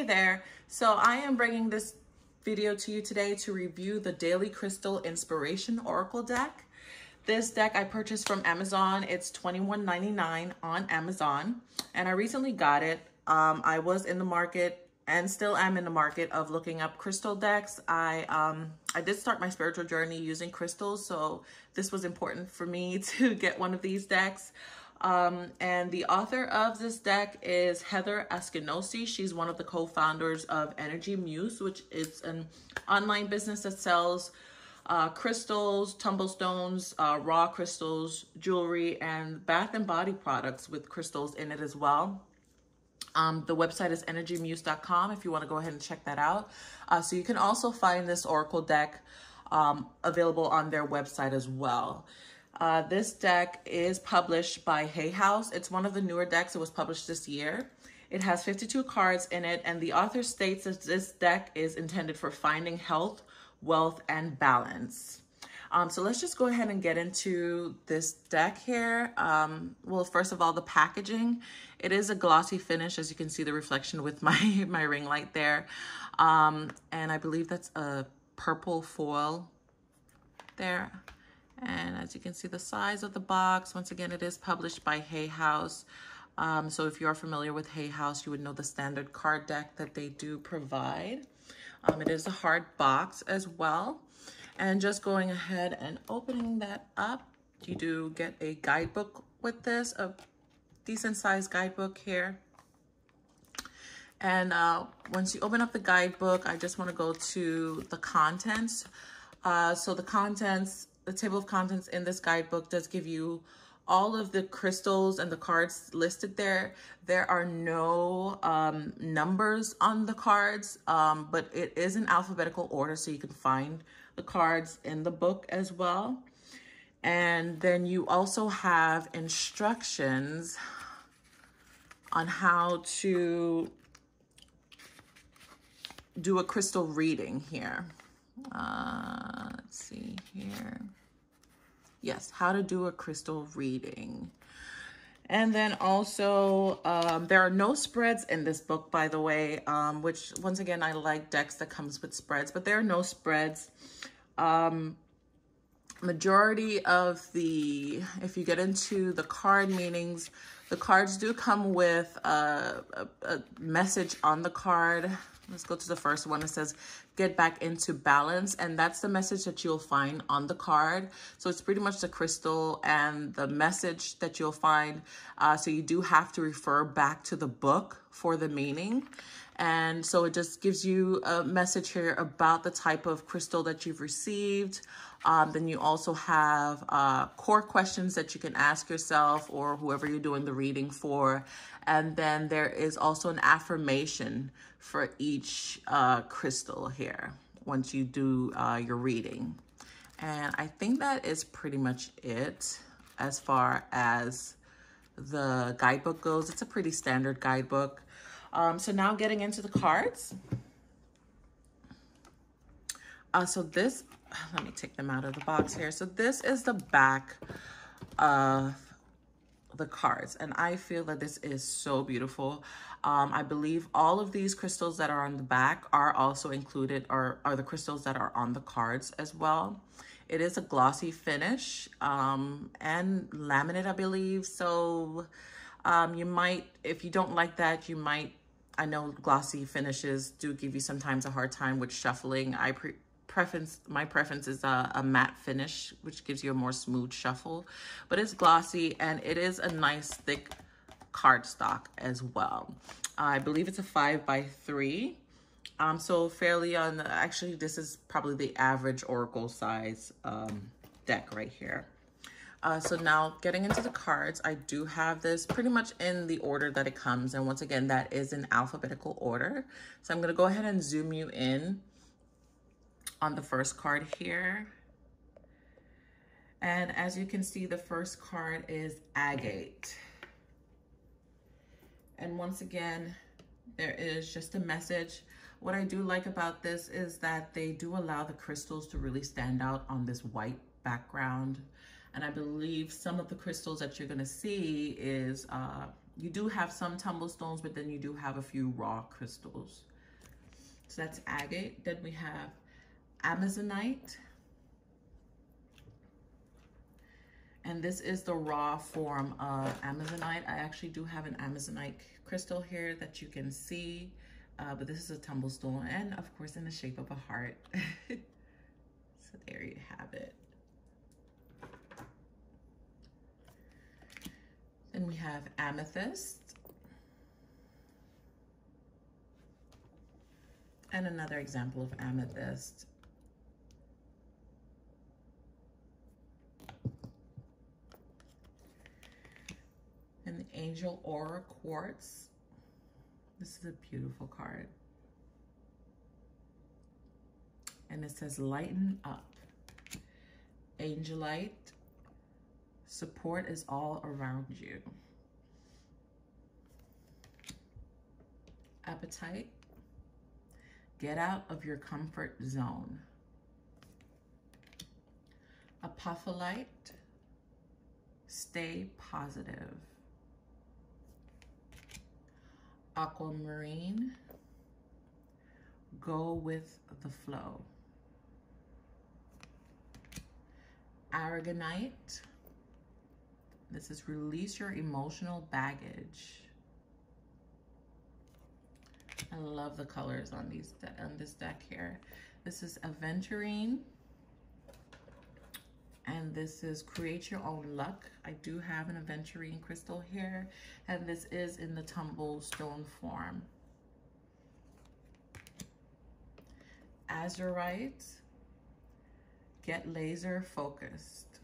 there. So I am bringing this video to you today to review the Daily Crystal Inspiration Oracle deck. This deck I purchased from Amazon. It's $21.99 on Amazon, and I recently got it. I was in the market and still am in the market of looking up crystal decks. I did start my spiritual journey using crystals, so this was important for me to get one of these decks. And the author of this deck is Heather Askinosie. She's one of the co-founders of Energy Muse, which is an online business that sells crystals, tumblestones, raw crystals, jewelry, and bath and body products with crystals in it as well. The website is energymuse.com if you want to go ahead and check that out. So you can also find this Oracle deck available on their website as well. This deck is published by Hay House. It's one of the newer decks. It was published this year. It has 52 cards in it, and the author states that this deck is intended for finding health, wealth, and balance. So let's just go ahead and get into this deck here. Well, first of all, the packaging. It is a glossy finish, as you can see the reflection with my ring light there. And I believe that's a purple foil there. And as you can see, the size of the box, once again, it is published by Hay House. So if you are familiar with Hay House, you would know the standard card deck that they do provide. It is a hard box as well. And just going ahead and opening that up, you do get a guidebook with this, a decent sized guidebook here. And once you open up the guidebook, I just want to go to the contents. So the contents, the table of contents in this guidebook does give you all of the crystals and the cards listed there. There are no numbers on the cards, but it is in alphabetical order, so you can find the cards in the book as well. And then you also have instructions on how to do a crystal reading here. Let's see here. Yes, how to do a crystal reading. And then also, there are no spreads in this book, by the way, which once again, I like decks that comes with spreads, but there are no spreads. Majority of the, if you get into the card meanings, the cards do come with a message on the card. Let's go to the first one. It says, get back into balance. And that's the message that you'll find on the card. So it's pretty much the crystal and the message that you'll find. So you do have to refer back to the book for the meaning. And so it just gives you a message here about the type of crystal that you've received. Then you also have core questions that you can ask yourself or whoever you're doing the reading for. And then there is also an affirmation for each crystal here once you do your reading. And I think that is pretty much it as far as the guidebook goes. It's a pretty standard guidebook. So now getting into the cards. So this, let me take them out of the box here. So this is the back of the cards, and I feel that this is so beautiful. I believe all of these crystals that are on the back are also included, or are the crystals that are on the cards as well. It is a glossy finish and laminate, I believe. So you might, if you don't like that, you might, I know glossy finishes do give you sometimes a hard time with shuffling. My preference is a matte finish, which gives you a more smooth shuffle, but it's glossy and it is a nice thick cardstock as well. I believe it's a 5x3. So fairly on, actually this is probably the average Oracle size deck right here. So now getting into the cards, I do have this pretty much in the order that it comes. And once again, that is in alphabetical order. So I'm going to go ahead and zoom you in on the first card here. And as you can see, the first card is agate. And once again, there is just a message. What I do like about this is that they do allow the crystals to really stand out on this white background. And I believe some of the crystals that you're gonna see is, you do have some tumblestones, but then you do have a few raw crystals So that's agate. Then we have amazonite. And this is the raw form of amazonite. I actually do have an amazonite crystal here that you can see, but this is a tumblestone, and of course in the shape of a heart. So there you have it. Then we have amethyst. And another example of amethyst. And the Angel Aura Quartz. This is a beautiful card. And it says, lighten up. Angelite, support is all around you. Apatite, get out of your comfort zone. Apophyllite, stay positive. Aquamarine, go with the flow. Aragonite, this is release your emotional baggage. I love the colors on this deck here. This is aventurine, and this is create your own luck. I do have an aventurine crystal here, and this is in the tumblestone form. Azurite, get laser focused.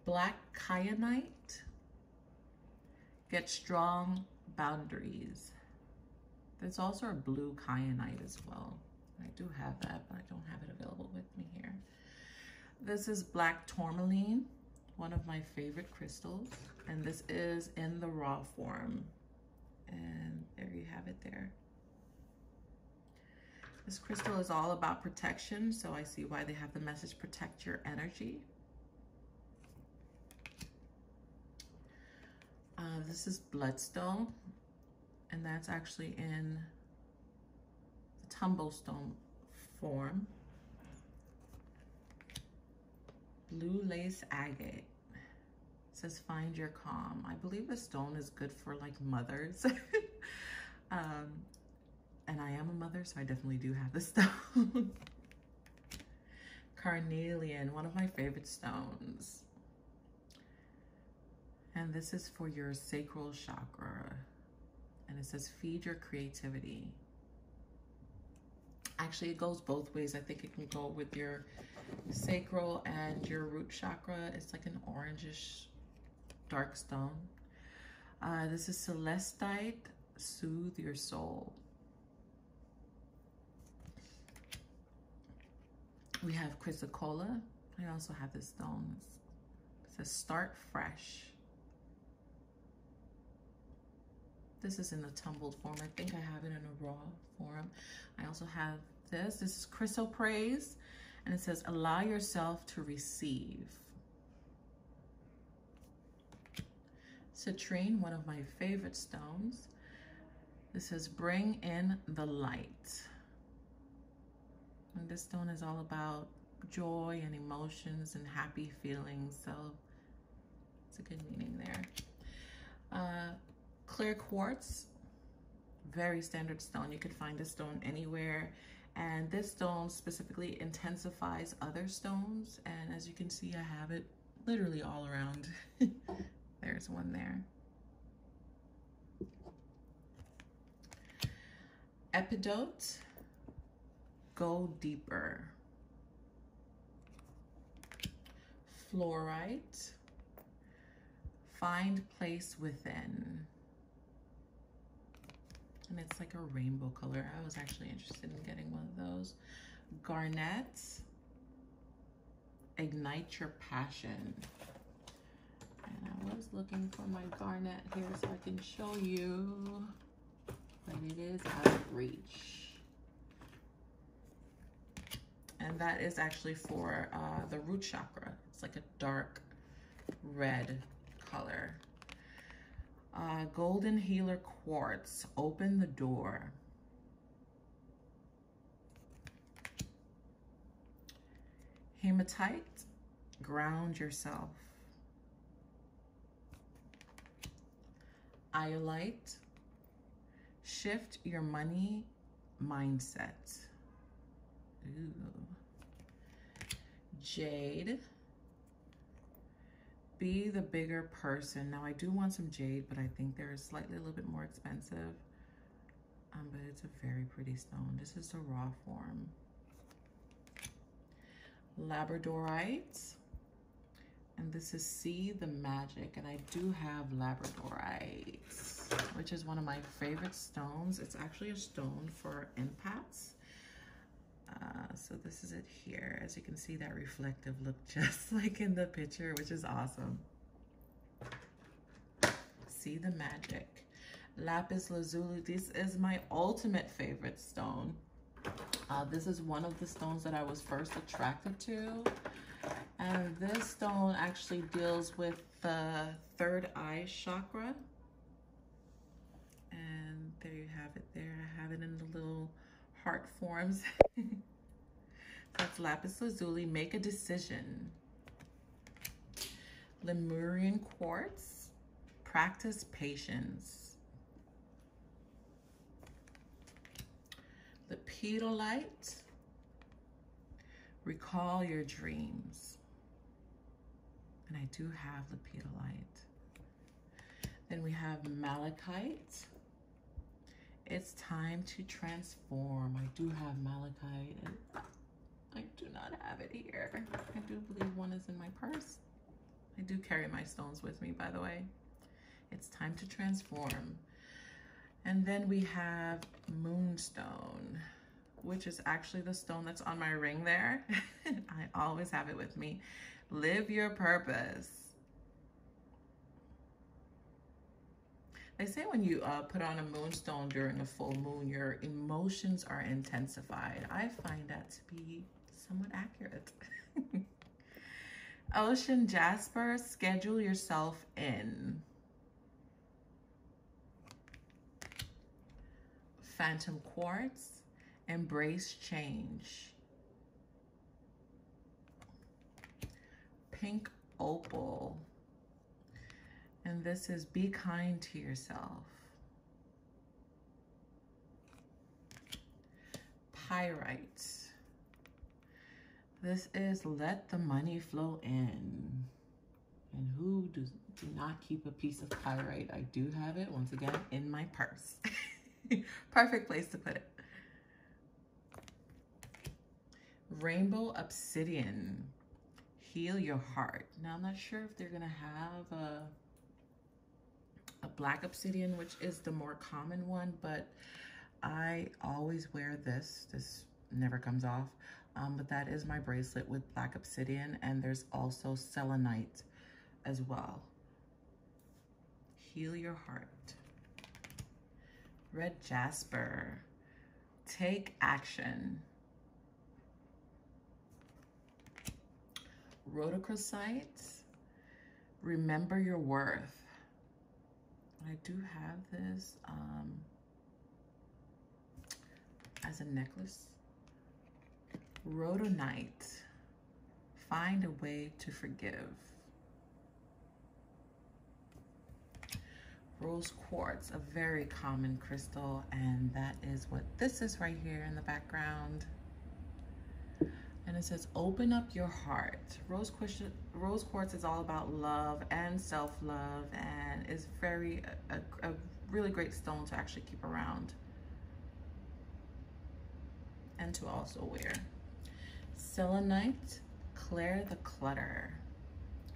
Black kyanite, get strong boundaries. There's also a blue kyanite as well. I do have that, but I don't have it available with me here. This is black tourmaline, one of my favorite crystals, and this is in the raw form. And there you have it there. This crystal is all about protection, so I see why they have the message, protect your energy. This is bloodstone, and that's actually in the tumblestone form. Blue lace agate. It says find your calm. I believe the stone is good for like mothers. And I am a mother, so I definitely do have the stone. Carnelian, one of my favorite stones. And this is for your sacral chakra. And it says feed your creativity. Actually, it goes both ways. I think it can go with your sacral and your root chakra. It's like an orangish dark stone. This is celestite, soothe your soul. We have chrysocolla. I also have this stone. It says start fresh. This is in the tumbled form. I think I have it in a raw form. I also have this. This is chrysoprase, and it says allow yourself to receive. Citrine, one of my favorite stones. This says bring in the light. And this stone is all about joy and emotions and happy feelings, so it's a good meaning there. Clear quartz, very standard stone. You could find this stone anywhere, and this stone specifically intensifies other stones, and as you can see, I have it literally all around. There's one there. Epidote, go deeper. Fluorite, find place within. And it's like a rainbow color. I was actually interested in getting one of those. Garnet, ignite your passion. And I was looking for my garnet here so I can show you, but it is out of reach. And that is actually for the root chakra. It's like a dark red color. Golden healer quartz, open the door. Hematite, ground yourself. Iolite, shift your money mindset. Ooh. Jade, be the bigger person. Now I do want some jade, but I think they're slightly a little bit more expensive. But it's a very pretty stone. This is the raw form. Labradorite, and this is See the Magic, and I do have labradorite, which is one of my favorite stones. It's actually a stone for empaths. So this is it here. As you can see, that reflective look just like in the picture, which is awesome. See the Magic. Lapis lazuli, this is my ultimate favorite stone. This is one of the stones that I was first attracted to. And this stone actually deals with the third eye chakra. And there you have it there. I have it in the little heart forms. That's lapis lazuli. Make a decision. Lemurian quartz. Practice patience. Lepidolite, recall your dreams. And I do have lepidolite. Then we have malachite. It's time to transform. I do have malachite. And I do not have it here. I do believe one is in my purse. I do carry my stones with me, by the way. It's time to transform. And then we have moonstone, which is actually the stone that's on my ring there. I always have it with me. Live your purpose. They say when you put on a moonstone during a full moon, your emotions are intensified. I find that to be somewhat accurate. Ocean jasper, schedule yourself in. Phantom quartz, embrace change. Pink opal, and this is be kind to yourself. Pyrite, this is let the money flow in. And who do not keep a piece of pyrite? I do have it, once again, in my purse. Perfect place to put it. Rainbow obsidian, heal your heart. Now I'm not sure if they're gonna have a black obsidian, which is the more common one, but I always wear this. This never comes off. But that is my bracelet with black obsidian, and there's also selenite as well. Heal your heart. Red jasper, take action. Rhodochrosite, remember your worth. I do have this as a necklace. Rhodonite, find a way to forgive. Rose quartz, a very common crystal, and that is what this is right here in the background. And it says, open up your heart. Rose quartz is all about love and self-love, and is a really great stone to actually keep around and to also wear. Selenite, clear the clutter.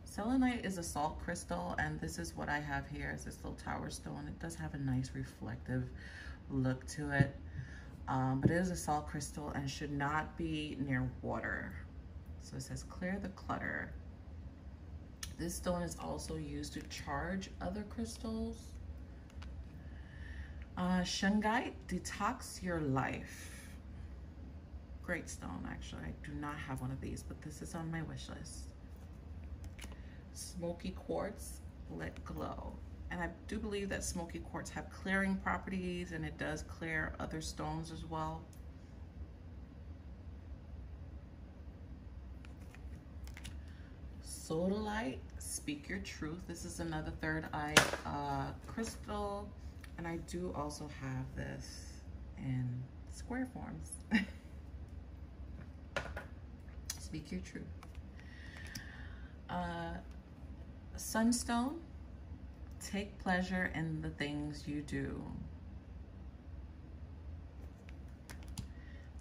Selenite is a salt crystal, and this is what I have here, is this little tower stone. It does have a nice reflective look to it, but it is a salt crystal and should not be near water. So it says clear the clutter. This stone is also used to charge other crystals. Shungite, detox your life. Great stone, actually. I do not have one of these, but this is on my wish list. Smoky quartz, let glow. And I do believe that smoky quartz have clearing properties, and it does clear other stones as well. Sodalite, Speak Your Truth. This is another third eye crystal. And I do also have this in square forms. Speak Your Truth. Sunstone, Take pleasure in the things you do.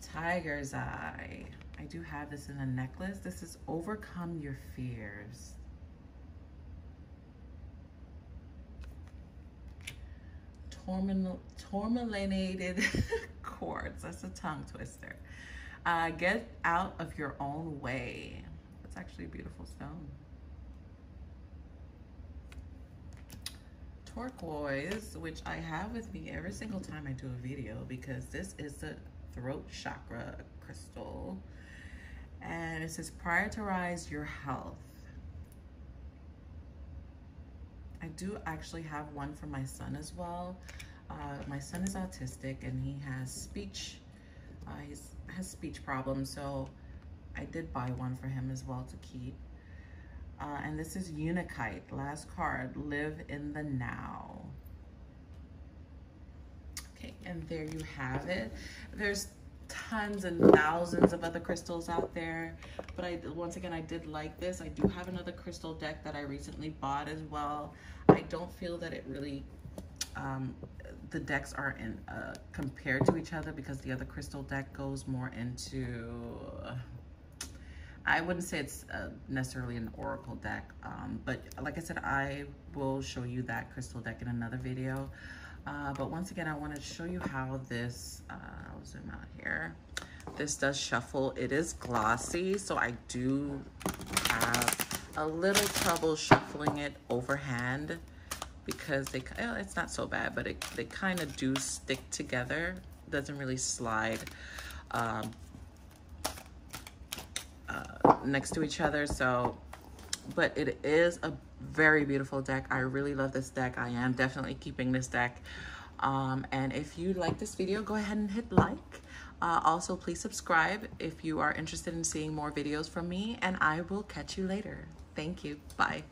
Tiger's Eye. I do have this in a necklace. This is Overcome Your Fears. Tourmalinated quartz. That's a tongue twister. Get out of your own way. That's actually a beautiful stone. Turquoise, which I have with me every single time I do a video, because this is the throat chakra crystal, and it says prioritize your health. I do actually have one for my son as well. My son is autistic and he has speech problems, so I did buy one for him as well to keep. And this is Unikite, last card, Live in the Now. Okay, and there you have it. There's tons and thousands of other crystals out there, but once again, I did like this. I do have another crystal deck that I recently bought as well. I don't feel that it really, the decks are compared to each other, because the other crystal deck goes more into, I wouldn't say it's necessarily an oracle deck, but like I said, I will show you that crystal deck in another video. But once again, I want to show you how this, I'll zoom out here. This does shuffle. It is glossy, so I do have a little trouble shuffling it overhand, because it's not so bad, but they kind of do stick together. It doesn't really slide next to each other. So, but it is a very beautiful deck. I really love this deck. I am definitely keeping this deck. And if you like this video, go ahead and hit like. Also, please subscribe if you are interested in seeing more videos from me, and I will catch you later. Thank you. Bye.